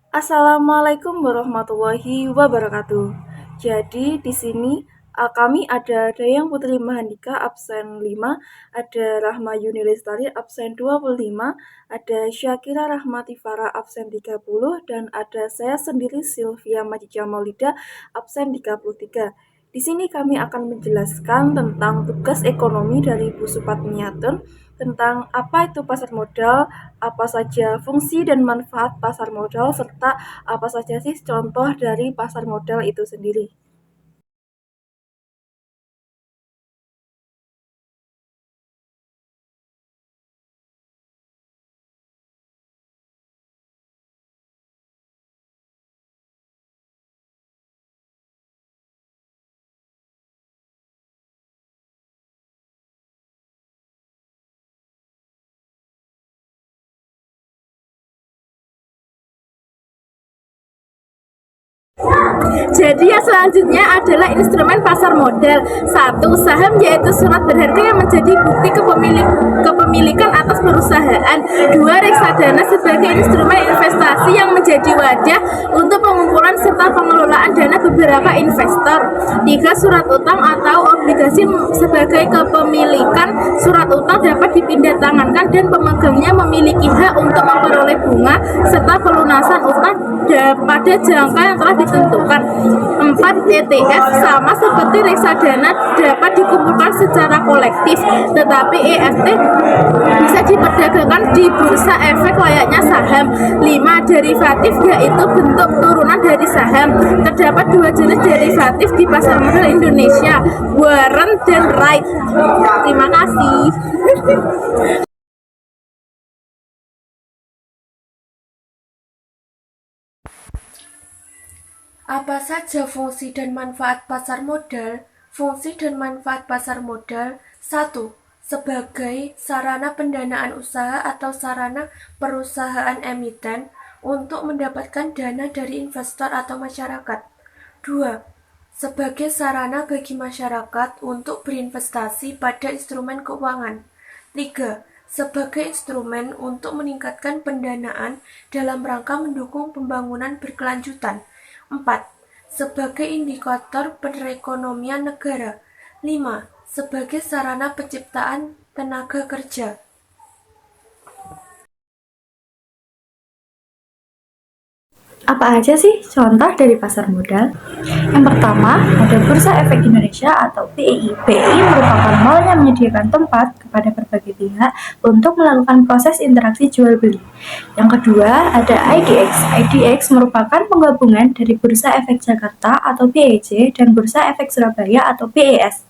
Assalamualaikum warahmatullahi wabarakatuh. Jadi di sini kami ada Dayang Putri Mahandika absen 5, ada Rahma Yuni Lestari absen 25, ada Syakira Rahmati Farah absen 30, dan ada saya sendiri Sylvia Majija Maulida absen 33. Di sini kami akan menjelaskan tentang tugas ekonomi dari Bu Supatmiatun, tentang apa itu pasar modal, apa saja fungsi dan manfaat pasar modal, serta apa saja sih contoh dari pasar modal itu sendiri. Jadi yang selanjutnya adalah instrumen pasar modal. Satu, saham yaitu surat berharga yang menjadi bukti kepemilikan atas perusahaan. Dua, reksadana sebagai instrumen investasi yang menjadi wadah untuk pengumpulan serta pengelolaan dana beberapa investor. Tiga, surat utang atau obligasi sebagai kepemilikan. Surat utang dapat dipindahtangankan dan pemegangnya memiliki hak untuk memperoleh bunga serta pelunasan utang pada jangka yang telah ditentukan. 4. ETF sama seperti reksadana dapat dikumpulkan secara kolektif, tetapi EFT bisa diperdagangkan di bursa efek layaknya saham. 5. Derivatif yaitu bentuk turunan dari saham. Terdapat dua jenis derivatif di pasar modal Indonesia, warrant dan right. Terima kasih. Apa saja fungsi dan manfaat pasar modal? Fungsi dan manfaat pasar modal. Satu, sebagai sarana pendanaan usaha atau sarana perusahaan emiten untuk mendapatkan dana dari investor atau masyarakat. 2. Sebagai sarana bagi masyarakat untuk berinvestasi pada instrumen keuangan. 3. Sebagai instrumen untuk meningkatkan pendanaan dalam rangka mendukung pembangunan berkelanjutan. 4. Sebagai indikator perekonomian negara. 5. Sebagai sarana penciptaan tenaga kerja. Apa aja sih contoh dari pasar modal? Yang pertama, ada Bursa Efek Indonesia atau BEI. BEI merupakan mall yang menyediakan tempat kepada berbagai pihak untuk melakukan proses interaksi jual beli. Yang kedua, ada IDX. IDX merupakan penggabungan dari Bursa Efek Jakarta atau BEJ dan Bursa Efek Surabaya atau BES.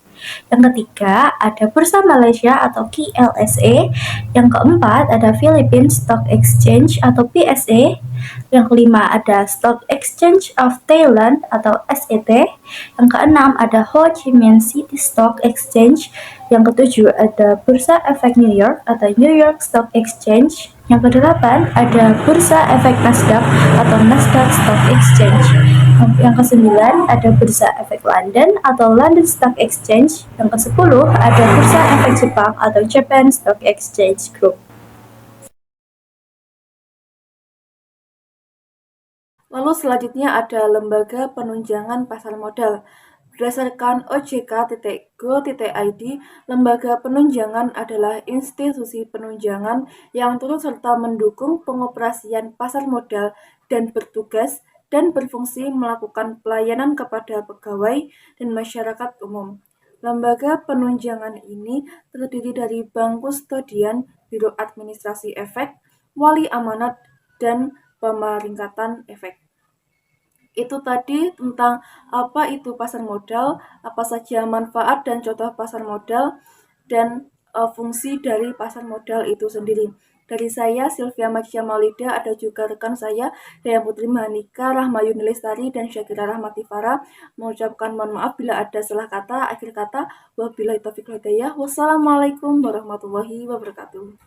Yang ketiga, ada Bursa Malaysia atau KLSA. Yang keempat, ada Philippine Stock Exchange atau PSE. Yang kelima, ada Stock Exchange of Thailand atau SET. Yang keenam, ada Ho Chi Minh City Stock Exchange. Yang ketujuh, ada Bursa Efek New York atau New York Stock Exchange. Yang kedelapan, ada Bursa Efek Nasdaq atau Nasdaq Stock Exchange. Yang kesembilan, ada Bursa Efek London atau London Stock Exchange. Yang kesepuluh, ada Bursa Efek Jepang atau Japan Stock Exchange Group. Lalu selanjutnya ada lembaga penunjangan pasar modal. Berdasarkan ojk.go.id, lembaga penunjangan adalah institusi penunjangan yang turut serta mendukung pengoperasian pasar modal dan bertugas dan berfungsi melakukan pelayanan kepada pegawai dan masyarakat umum. Lembaga penunjangan ini terdiri dari bank kustodian, biro administrasi efek, wali amanat, dan pemeringkatan efek. Itu tadi tentang apa itu pasar modal, apa saja manfaat dan contoh pasar modal, dan fungsi dari pasar modal itu sendiri. Dari saya, Sylvia Majja Maulida, ada juga rekan saya, Daya Putri Mahanika, Rahma Yuni Lestari, dan Syakira Rahmati Farah, mengucapkan mohon maaf bila ada salah kata, akhir kata, wabillahi taufiq wal hidayah, wassalamualaikum warahmatullahi wabarakatuh.